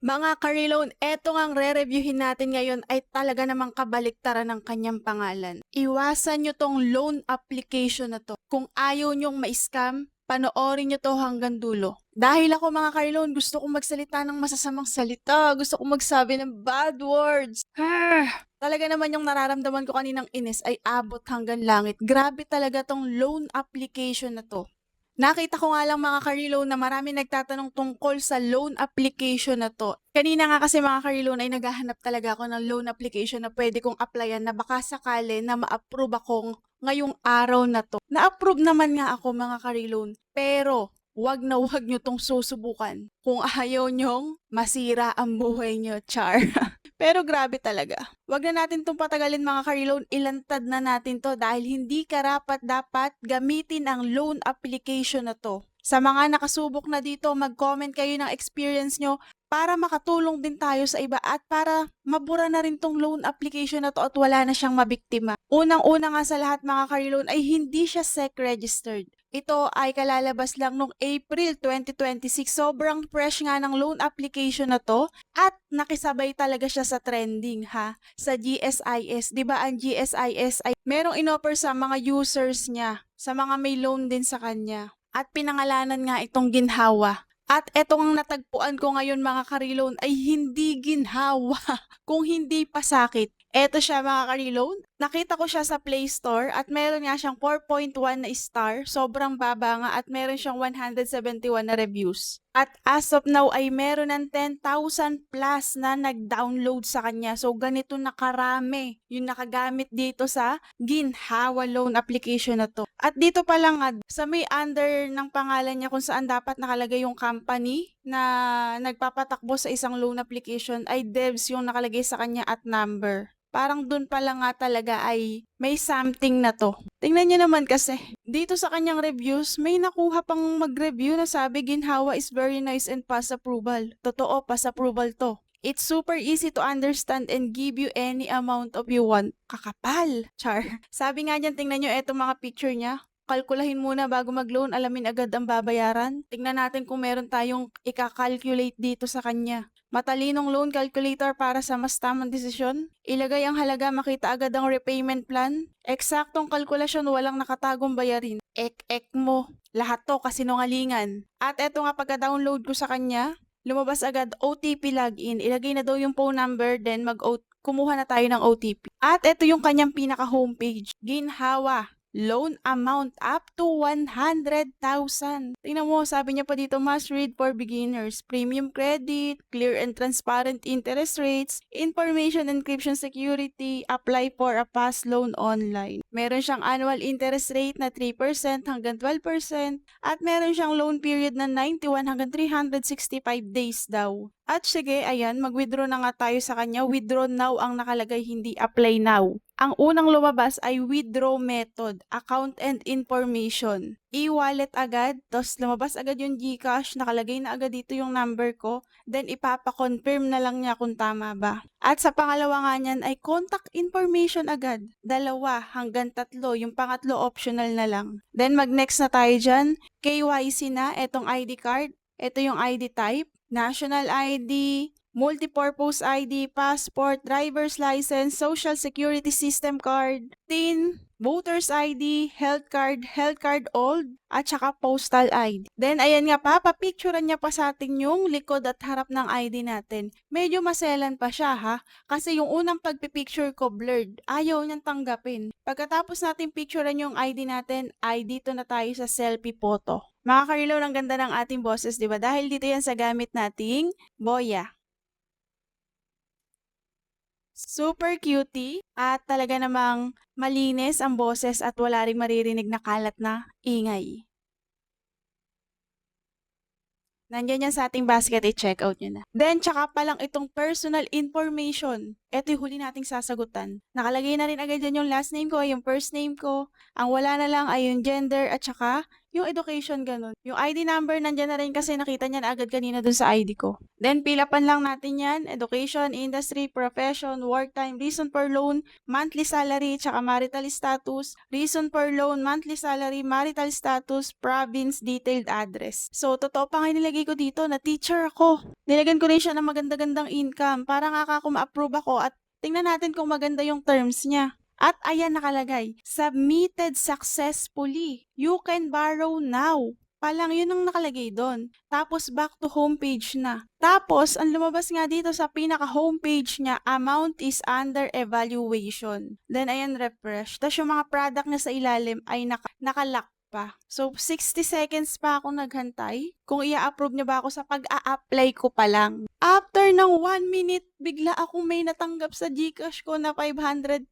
Mga ka-reloan, eto ngang re-reviewin natin ngayon ay talaga namang kabaliktaran ng kanyang pangalan. Iwasan nyo tong loan application na to. Kung ayaw nyong ma-scam, panoorin nyo to hanggang dulo. Dahil ako mga ka-reloan, gusto kong magsalita ng masasamang salita. Gusto kong magsabi ng bad words. Talaga naman yung nararamdaman ko kaninang inis ay abot hanggang langit. Grabe talaga tong loan application na to. Nakita ko nga lang mga ka-reloan na marami nagtatanong tungkol sa loan application na to. Kanina nga kasi mga ka-reloan ay naghahanap talaga ako ng loan application na pwede kong applyan na baka sakali na ma-approve akong ngayong araw na to. Na-approve naman nga ako mga ka-reloan, pero wag na wag nyo tong susubukan. Kung ayaw nyong masira ang buhay nyo, char. Pero grabe talaga. Wag na natin tong patagalin mga ka-reloan, ilantad na natin to dahil hindi karapat dapat gamitin ang loan application na to. Sa mga nakasubok na dito, mag-comment kayo ng experience nyo para makatulong din tayo sa iba at para mabura na rin tong loan application na to at wala na siyang mabiktima. Unang-una nga sa lahat mga ka-reloan ay hindi siya SEC registered. Ito ay kalalabas lang noong April 2026. Sobrang fresh nga ng loan application na to at nakisabay talaga siya sa trending ha, sa GSIS. 'Di ba ang GSIS ay merong inoffer sa mga users niya, sa mga may loan din sa kanya. At pinangalanan nga itong ginhawa. At etong natagpuan ko ngayon mga ka-reloan ay hindi ginhawa, kung hindi pasakit. Eto siya mga ka-reloan. Nakita ko siya sa Play Store at meron nga siyang 4.1 na star. Sobrang baba nga at meron siyang 171 na reviews. At as of now ay meron ng 10,000 plus na nag-download sa kanya. So ganito na karami yung nakagamit dito sa Ginhawa loan application na to. At dito pa lang sa may under ng pangalan niya kung saan dapat nakalagay yung company na nagpapatakbo sa isang loan application ay devs yung nakalagay sa kanya at number. Parang dun pa lang nga talaga ay may something na to. Tingnan nyo naman kasi, dito sa kanyang reviews, may nakuha pang mag-review na sabi Ginhawa is very nice and pass approval. Totoo, pass approval to. It's super easy to understand and give you any amount of you want. Kakapal, char. Sabi nga dyan, tingnan nyo etong mga picture niya. Kalkulahin muna bago mag-loan, alamin agad ang babayaran. Tingnan natin kung meron tayong ika-calculate dito sa kanya. Matalinong loan calculator para sa mas tamang desisyon. Ilagay ang halaga, makita agad ang repayment plan. Eksaktong kalkulasyon, walang nakatagong bayarin. Ek-ek mo. Lahat to kasinungalingan. At eto nga pagka-download ko sa kanya, lumabas agad OTP login. Ilagay na daw yung phone number, then kumuha na tayo ng OTP. At eto yung kanyang pinaka-homepage. Ginhawa. Loan amount up to 100,000. Tingnan mo, sabi niya pa dito, must read for beginners. Premium credit, clear and transparent interest rates, information encryption security, apply for a fast loan online. Meron siyang annual interest rate na 3% hanggang 12% at meron siyang loan period na 91 hanggang 365 days daw. At sige, ayan, mag-withdraw na nga tayo sa kanya. Withdraw now ang nakalagay, hindi apply now. Ang unang lumabas ay withdraw method, account and information. E-wallet agad, tapos lumabas agad yung GCash, nakalagay na agad dito yung number ko, then ipapa-confirm na lang niya kung tama ba. At sa pangalawa nga niyan ay contact information agad, 2 hanggang 3, yung pangatlo optional na lang. Then mag-next na tayo dyan, KYC na, etong ID card, ito yung ID type, national ID, multipurpose ID, passport, driver's license, social security system card, TIN, voter's ID, health card old, at saka postal ID. Then, ayan nga pa, papicturean niya pa sa atin yung likod at harap ng ID natin. Medyo maselan pa siya ha, kasi yung unang pagpipicture ko blurred, ayaw niyang tanggapin. Pagkatapos natin picturean yung ID natin, ay dito na tayo sa selfie photo. Mga ka-reload, ang ganda ng ating boses, di ba? Dahil dito yan sa gamit nating Boya. Super cutie at talaga namang malinis ang boses at wala ring maririnig na kalat na ingay. Nandiyan yan sa ating basket, i-check out nyo na. Then, tsaka pa lang itong personal information. Ito yung huli nating sasagutan. Nakalagay na rin agad dyan yung last name ko, yung first name ko. Ang wala na lang ay yung gender at tsaka Yung education ganun. Yung ID number nandiyan na rin kasi nakita niya na agad kanina dun sa ID ko. Then pilapan lang natin yan, education, industry, profession, work time, reason for loan, monthly salary, tsaka marital status, reason for loan, monthly salary, marital status, province, detailed address. So, totoo pa nga nilagay ko dito na teacher ako. Nilagyan ko rin siya ng maganda-gandang income para nga ako ma-approve ako at tingnan natin kung maganda yung terms niya. At ayan nakalagay, submitted successfully. You can borrow now. Palang yun ang nakalagay doon. Tapos back to homepage na. Tapos ang lumabas nga dito sa pinaka homepage niya, amount is under evaluation. Then ayan refresh. Tapos yung mga product na sa ilalim ay nakalock pa. So 60 seconds pa ako naghantay kung i-approve niya ba ako sa pag-a-apply ko pa lang. After ng 1 minute, bigla akong may natanggap sa GCash ko na 550.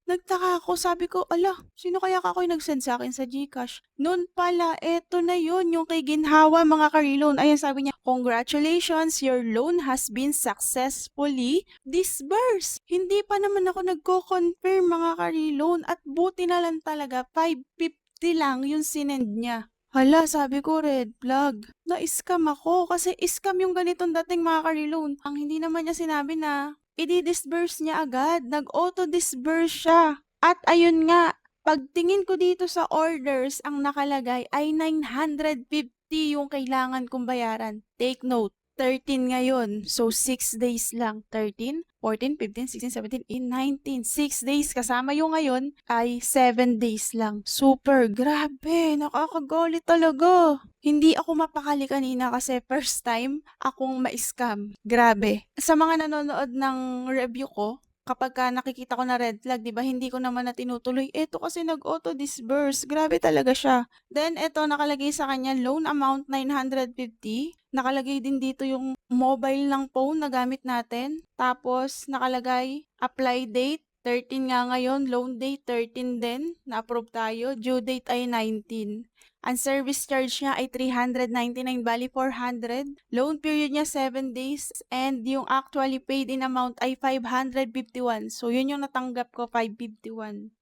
Nagtaka ako, sabi ko, ala, sino kaya ako yung nag-send sa akin sa GCash? Noon pala, eto na yun, yung kay Ginhawa mga ka-reloan. Ayan, sabi niya, congratulations, your loan has been successfully disbursed. Hindi pa naman ako nagko-confirm mga ka-reloan at buti na lang talaga, 550 lang yung sinend niya. Hala, sabi ko, red flag. Na-scam ako kasi scam yung ganitong dating mga ka-reloan. Ang hindi naman niya sinabi na i-disburse niya agad. Nag-auto-disburse siya. At ayun nga, pagtingin ko dito sa orders, ang nakalagay ay 950 yung kailangan kong bayaran. Take note, 13 ngayon. So, 6 days lang. 13, 14, 15, 16, 17, 18, 19. 6 days. Kasama yung ngayon ay 7 days lang. Super. Grabe. Nakakagalit talaga. Hindi ako mapakali kanina kasi first time akong ma-scam. Grabe. Sa mga nanonood ng review ko, kapag nakikita ko na red flag, di ba, hindi ko naman na tinutuloy. Eto kasi nag-auto-disburse. Grabe talaga siya. Then, eto nakalagay sa kanya, loan amount 950. Nakalagay din dito yung mobile ng phone na gamit natin. Tapos, nakalagay, apply date. 13 nga ngayon, loan date 13 din, na-approve tayo. Due date ay 19. Ang service charge niya ay 399, bali 400. Loan period niya 7 days and yung actually paid in amount ay 551. So yun yung natanggap ko, 551.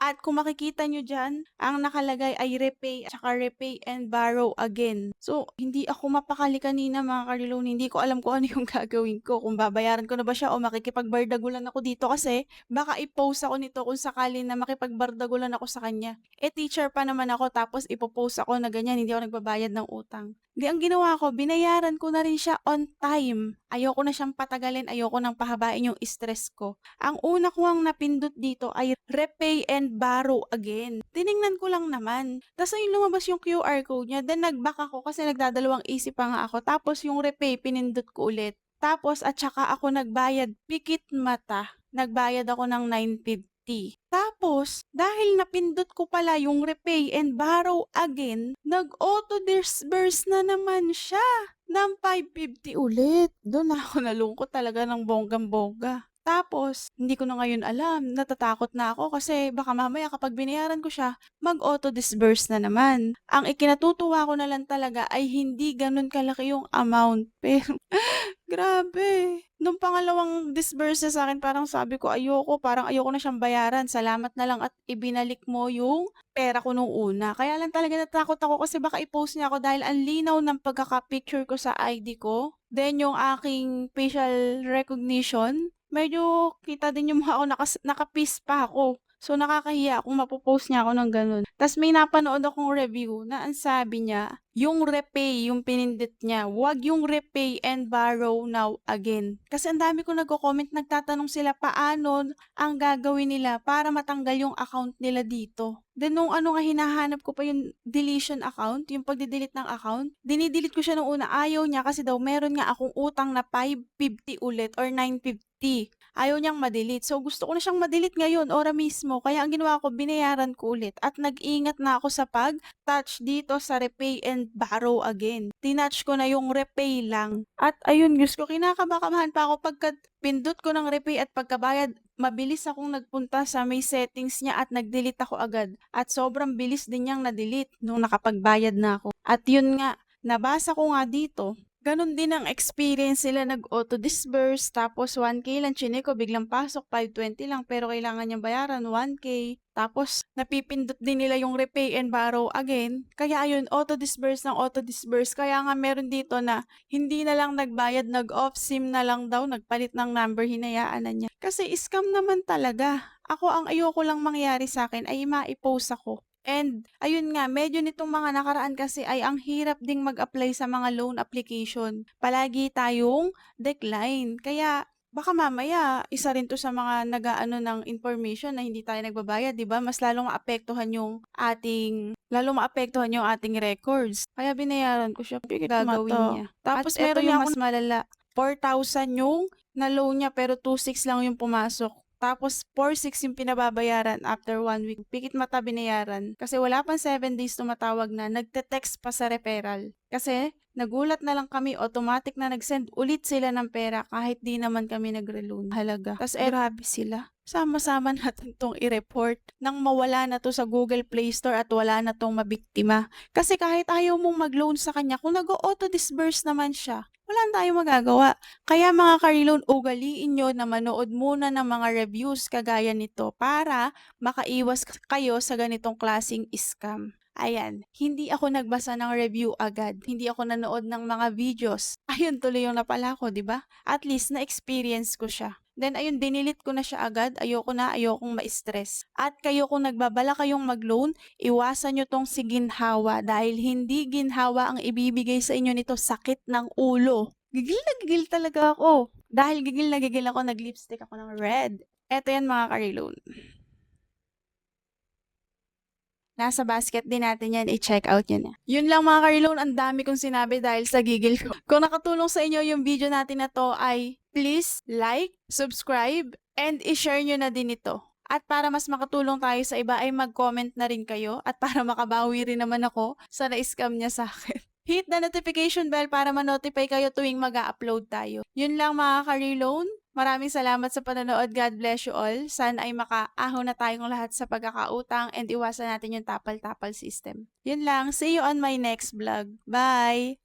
At kung makikita nyo dyan, ang nakalagay ay repay at saka repay and borrow again. So, hindi ako mapakali kanina mga ka-reloan. Hindi ko alam kung ano yung gagawin ko. Kung babayaran ko na ba siya o makikipagbardagulan ako dito kasi baka i-post ako nito kung sakali na makipagbardagulan ako sa kanya. Teacher pa naman ako tapos ipopost ako na ganyan, hindi ako nagbabayad ng utang. Di ang ginawa ko, binayaran ko na rin siya on time. Ayoko na siyang patagalin, ayoko nang pahabain yung stress ko. Ang una ko ang napindot dito ay repay and borrow again. Tiningnan ko lang naman. Tapos ayun lumabas yung QR code niya. Then nag-back ako kasi nagdadalawang isip pa nga ako. Tapos yung repay pinindot ko ulit. Tapos at saka ako nagbayad. Pikit mata. Nagbayad ako ng 950. Tapos, dahil napindot ko pala yung repay and borrow again, nag-auto-disburse na naman siya ng 550 ulit. Doon ako nalungkot talaga ng bonggang-bongga. Tapos, hindi ko na ngayon alam, natatakot na ako kasi baka mamaya kapag binayaran ko siya, mag-auto-disburse na naman. Ang ikinatutuwa ko na lang talaga ay hindi ganun kalaki yung amount. Pero, grabe. Nung pangalawang disburse sa akin, parang sabi ko, parang ayoko na siyang bayaran. Salamat na lang at ibinalik mo yung pera ko nung una. Kaya lang talaga natakot ako kasi baka i-post niya ako dahil ang linaw ng pagkaka-picture ko sa ID ko. Then yung aking facial recognition, medyo kita din yung mukha ko, nakapis pa ako. So, nakakahiya kung mapopost niya ako ng ganun. Tapos may napanood akong review na ang sabi niya, yung repay, yung pinindit niya, wag yung repay and borrow now again. Kasi ang dami ko nagko-comment, nagtatanong sila paano ang gagawin nila para matanggal yung account nila dito. Then nung ano nga hinahanap ko pa yung deletion account, yung pagdidelete ng account, dinidelete ko siya nung una, ayaw niya kasi daw meron nga akong utang na 550 ulit or 950. Ayaw niyang ma-delete. So, gusto ko na siyang ma-delete ngayon, ora mismo. Kaya ang ginawa ko, binayaran ko ulit. At nag-ingat na ako sa pag-touch dito sa repay and borrow again. Tinouch ko na yung repay lang. At ayun, Diyos ko, kinakabakabahan pa ako pagka pindot ko ng repay at pagkabayad, mabilis akong nagpunta sa may settings niya at nag-delete ako agad. At sobrang bilis din niyang na-delete nung nakapagbayad na ako. At yun nga, nabasa ko nga dito, Ganon din ang experience nila, nag-auto-disburse, tapos 1K lang, chineko, biglang pasok, 520 lang, pero kailangan niyang bayaran 1K. Tapos, napipindot din nila yung repay and borrow again. Kaya ayun, auto-disburse ng auto-disburse. Kaya nga meron dito na hindi na lang nagbayad, nag-off SIM na lang daw, nagpalit ng number, hinayaan na niya. Kasi scam naman talaga. Ako, ang ayoko lang mangyari sa akin ay ma-post ako. And ayun nga, medyo nitong mga nakaraan kasi ay ang hirap ding mag-apply sa mga loan application. Palagi tayong decline. Kaya baka mamaya isa rin to sa mga nag-aano ng information na hindi tayo nagbabayad, 'di ba? Mas lalong maapektuhan yung ating records. Kaya binayaran ko siya, gagawin niya. Tapos At eto meron yung niya mas malala. 4,000 yung na-loan niya pero 2,600 lang yung pumasok. Tapos 4,600 yung pinababayaran after 1 week. Pikit mata binayaran. Kasi wala pang 7 days tumatawag na, nagte-text pa sa referral. Kasi nagulat na lang kami, automatic na nag-send ulit sila ng pera kahit di naman kami nagre-loan halaga. Tapos grabe sila. Sama-sama natin tong i-report nang mawala na to sa Google Play Store at wala na tong mabiktima. Kasi kahit ayaw mong mag-loan sa kanya, kung nag-auto-disburse naman siya, wala na tayong magagawa. Kaya mga ka-reloan, ugaliin nyo na manood muna ng mga reviews kagaya nito para makaiwas kayo sa ganitong klaseng scam. Ayan, hindi ako nagbasa ng review agad. Hindi ako nanood ng mga videos. Ayun, tuloy yung napala ko, di ba? At least na-experience ko siya. Then ayun, dinilit ko na siya agad. Ayokong ma-stress. At kayo kung nagbabala kayong mag-loan, iwasan nyo tong si ginhawa dahil hindi ginhawa ang ibibigay sa inyo nito, sakit ng ulo. Gigil na gigil talaga ako. Dahil gigil na gigil ako, nag-lipstick ako ng red. Eto yan mga ka-reloan. Nasa basket din natin yan, i-check out yun. Yun lang mga ka-reloan, ang dami kong sinabi dahil sa gigil ko. Kung nakatulong sa inyo yung video natin na to ay please like, subscribe, and i-share nyo na din ito. At para mas makatulong tayo sa iba ay mag-comment na rin kayo at para makabawi rin naman ako sa na-scam niya sa akin. Hit the notification bell para ma-notify kayo tuwing mag-upload tayo. Yun lang mga ka-reloan. Maraming salamat sa panonood. God bless you all. Sana ay makaahon na tayong lahat sa pagkakautang and iwasan natin yung tapal-tapal system. Yun lang. See you on my next vlog. Bye!